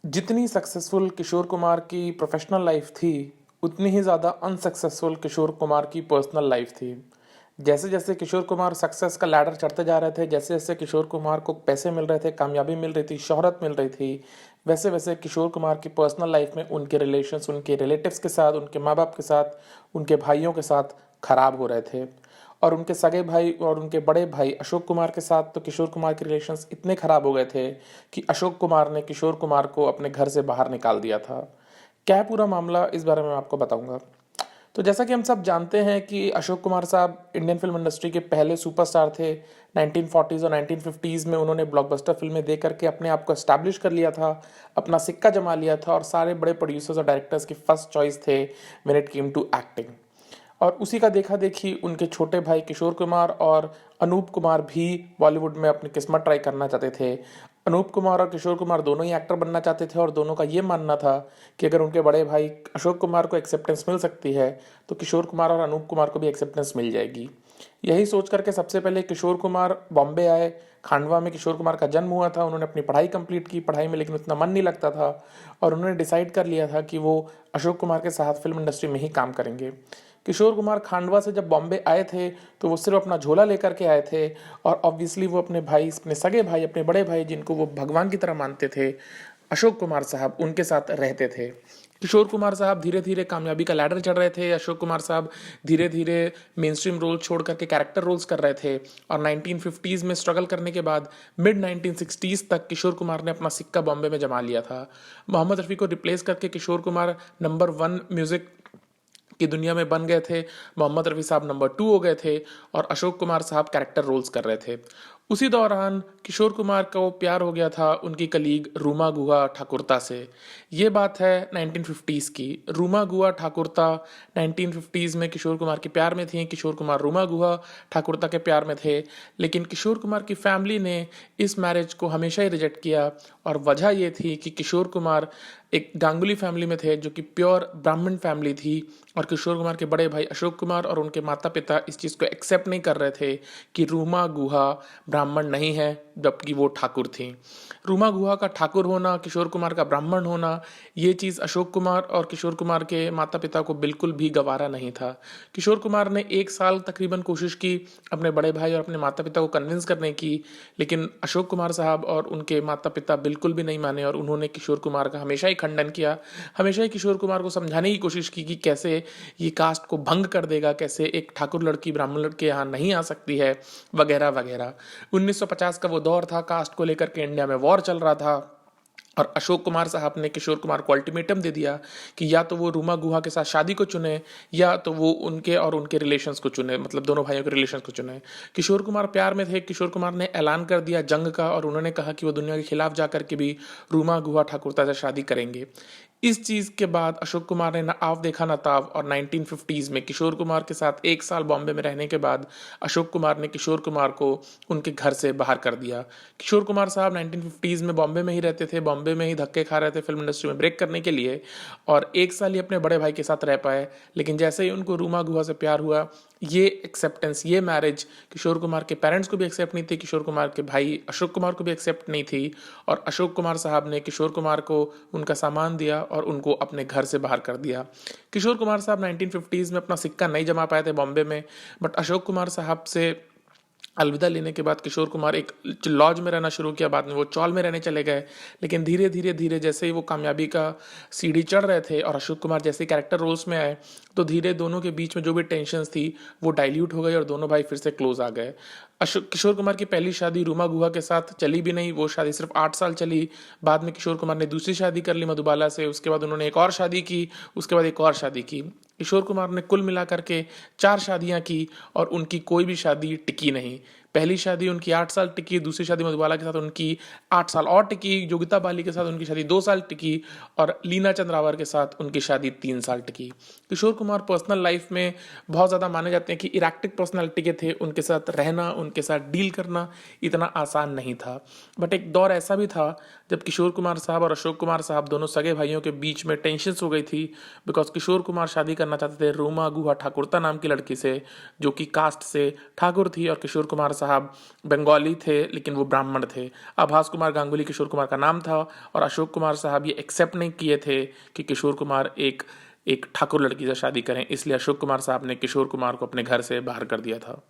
जितनी सक्सेसफुल किशोर कुमार की professional life थी, उतनी ही ज़्यादा अनसक्सेसफुल किशोर कुमार की पर्सनल लाइफ थी। जैसे जैसे किशोर कुमार सक्सेस का लैडर चढ़ते जा रहे थे, जैसे जैसे किशोर कुमार को पैसे मिल रहे थे, कामयाबी मिल रही थी, शोहरत मिल रही थी, वैसे वैसे किशोर कुमार की पर्सनल लाइफ में उनके रिलेशंस उनके रिलेटिव्स के साथ, उनके माँ बाप के साथ, उनके भाइयों के साथ खराब हो रहे थे। और उनके सगे भाई और उनके बड़े भाई अशोक कुमार के साथ तो किशोर कुमार के रिलेशंस इतने ख़राब हो गए थे कि अशोक कुमार ने किशोर कुमार को अपने घर से बाहर निकाल दिया था। क्या है पूरा मामला, इस बारे में मैं आपको बताऊंगा। तो जैसा कि हम सब जानते हैं कि अशोक कुमार साहब इंडियन फिल्म इंडस्ट्री के पहले सुपरस्टार थे। 1940s और 1950s में उन्होंने ब्लॉकबस्टर फिल्में दे करके अपने आप को एस्टैब्लिश कर लिया था, अपना सिक्का जमा लिया था और सारे बड़े प्रोड्यूसर्स और डायरेक्टर्स की फर्स्ट चॉइस थे when it came to acting. और उसी का देखा देखी उनके छोटे भाई किशोर कुमार और अनूप कुमार भी बॉलीवुड में अपनी किस्मत ट्राई करना चाहते थे। अनूप कुमार और किशोर कुमार दोनों ही एक्टर बनना चाहते थे और दोनों का ये मानना था कि अगर उनके बड़े भाई अशोक कुमार को एक्सेप्टेंस मिल सकती है तो किशोर कुमार और अनूप कुमार को भी एक्सेप्टेंस मिल जाएगी। यही सोच करके सबसे पहले किशोर कुमार बॉम्बे आए। खांडवा में किशोर कुमार का जन्म हुआ था। उन्होंने अपनी पढ़ाई कंप्लीट की, पढ़ाई में लेकिन उतना मन नहीं लगता था और उन्होंने डिसाइड कर लिया था कि वो अशोक कुमार के साथ फिल्म इंडस्ट्री में ही काम करेंगे। किशोर कुमार खांडवा से जब बॉम्बे आए थे तो वो सिर्फ अपना झोला लेकर के आए थे और ऑब्वियसली वो अपने भाई, अपने सगे भाई, अपने बड़े भाई जिनको वो भगवान की तरह मानते थे, अशोक कुमार साहब, उनके साथ रहते थे। किशोर कुमार साहब धीरे धीरे कामयाबी का लैडर चढ़ रहे थे। अशोक कुमार साहब धीरे धीरे मेन स्ट्रीम रोल छोड़ करके कैरेक्टर रोल्स कर रहे थे और 1950s में स्ट्रगल करने के बाद मिड 1960s तक किशोर कुमार ने अपना सिक्का बॉम्बे में जमा लिया था। मोहम्मद रफ़ी को रिप्लेस करके किशोर कुमार नंबर 1 म्यूजिक की दुनिया में बन गए थे। मोहम्मद रफ़ी साहब नंबर 2 हो गए थे और अशोक कुमार साहब कैरेक्टर रोल्स कर रहे थे। उसी दौरान किशोर कुमार को प्यार हो गया था उनकी कलीग रूमा गुहा ठाकुरता से। ये बात है 1950s की। रूमा गुहा ठाकुरता 1950s में किशोर कुमार के प्यार में थी। किशोर कुमार रूमा गुहा ठाकुरता के प्यार में थे, लेकिन किशोर कुमार की फैमिली ने इस मैरिज को हमेशा ही रिजेक्ट किया और वजह ये थी कि किशोर कुमार एक गांगुली फैमिली में थे जो कि प्योर ब्राह्मण फैमिली थी और किशोर कुमार के बड़े भाई अशोक कुमार और उनके माता पिता इस चीज़ को एक्सेप्ट नहीं कर रहे थे कि रूमा गुहा ब्राह्मण नहीं है जबकि वो ठाकुर थी। रूमा गुहा का ठाकुर होना, किशोर कुमार का ब्राह्मण होना, ये चीज़ अशोक कुमार और किशोर कुमार के माता पिता को बिल्कुल भी गवारा नहीं था। किशोर कुमार ने 1 साल तकरीबन कोशिश की अपने बड़े भाई और अपने माता पिता को कन्विंस करने की, लेकिन अशोक कुमार साहब और उनके माता पिता बिल्कुल भी नहीं माने और उन्होंने किशोर कुमार का हमेशा ही खंडन किया। हमेशा ही किशोर कुमार को समझाने की कोशिश की कि कैसे ये कास्ट को भंग कर देगा, कैसे एक ठाकुर लड़की ब्राह्मण लड़के यहाँ नहीं आ सकती है, वगैरह वगैरह। 1950 का वो दौर था, कास्ट को लेकर के इंडिया में वॉर चल रहा था और अशोक कुमार साहब ने किशोर कुमार को अल्टीमेटम दे दिया कि या तो वो रूमा गुहा के साथ शादी को चुने या तो वो उनके और उनके रिलेशंस को चुने, मतलब दोनों भाइयों के रिलेशंस को चुने। किशोर कुमार प्यार में थे। किशोर कुमार ने ऐलान कर दिया जंग का और उन्होंने कहा कि वो दुनिया के खिलाफ जाकर के भी रूमा गुहा ठाकुरता से शादी करेंगे। इस चीज़ के बाद अशोक कुमार ने ना आव देखा ना ताव और 1950s में किशोर कुमार के साथ 1 साल बॉम्बे में रहने के बाद अशोक कुमार ने किशोर कुमार को उनके घर से बाहर कर दिया। किशोर कुमार साहब 1950s में बॉम्बे में ही रहते थे, बॉम्बे में ही धक्के खा रहे थे फिल्म इंडस्ट्री में ब्रेक करने के लिए और 1 साल ही अपने बड़े भाई के साथ रह पाए। लेकिन जैसे ही उनको रूमा गुहा से प्यार हुआ, ये एक्सेप्टेंस, ये मैरिज किशोर कुमार के पेरेंट्स को भी एक्सेप्ट नहीं थी, किशोर कुमार के भाई अशोक कुमार को भी एक्सेप्ट नहीं थी और अशोक कुमार साहब ने किशोर कुमार को उनका सामान दिया और उनको अपने घर से बाहर कर दिया। किशोर कुमार साहब 1950s में अपना सिक्का नहीं जमा पाए थे बॉम्बे में, बट अशोक कुमार साहब से अलविदा लेने के बाद किशोर कुमार एक लॉज में रहना शुरू किया, बाद में वो चौल में रहने चले गए। लेकिन धीरे धीरे धीरे जैसे ही वो कामयाबी का सीढ़ी चढ़ रहे थे और अशोक कुमार जैसे कैरेक्टर रोल्स में आए तो धीरे दोनों के बीच में जो भी टेंशन्स थी वो डाइल्यूट हो गई और दोनों भाई फिर से क्लोज आ गए। अशोक किशोर कुमार की पहली शादी रूमा गुहा के साथ चली भी नहीं, वो शादी सिर्फ 8 साल चली। बाद में किशोर कुमार ने दूसरी शादी कर ली मधुबाला से, उसके बाद उन्होंने एक और शादी की, उसके बाद एक और शादी की। किशोर कुमार ने कुल मिलाकर के 4 शादियां की और उनकी कोई भी शादी टिकी नहीं। पहली शादी उनकी 8 साल टिकी, दूसरी शादी मधुबाला के साथ उनकी 8 साल और टिकी, योगिता बाली के साथ उनकी शादी 2 साल टिकी और लीना चंद्रावर के साथ उनकी शादी 3 साल टिकी। किशोर कुमार पर्सनल लाइफ में बहुत ज़्यादा माने जाते हैं कि इरेक्टिक पर्सनालिटी के थे। उनके साथ रहना, उनके साथ डील करना इतना आसान नहीं था। बट एक दौर ऐसा भी था जब किशोर कुमार साहब और अशोक कुमार साहब दोनों सगे भाइयों के बीच में टेंशन्स हो गई थी, बिकॉज किशोर कुमार शादी करना चाहते थे रूमा गुहा ठाकुरता नाम की लड़की से जो कि कास्ट से ठाकुर थी और किशोर कुमार साहब बंगाली थे लेकिन वो ब्राह्मण थे। आभास कुमार गांगुली किशोर कुमार का नाम था और अशोक कुमार साहब ये एक्सेप्ट नहीं किए थे कि किशोर कुमार एक ठाकुर लड़की से शादी करें, इसलिए अशोक कुमार साहब ने किशोर कुमार को अपने घर से बाहर कर दिया था।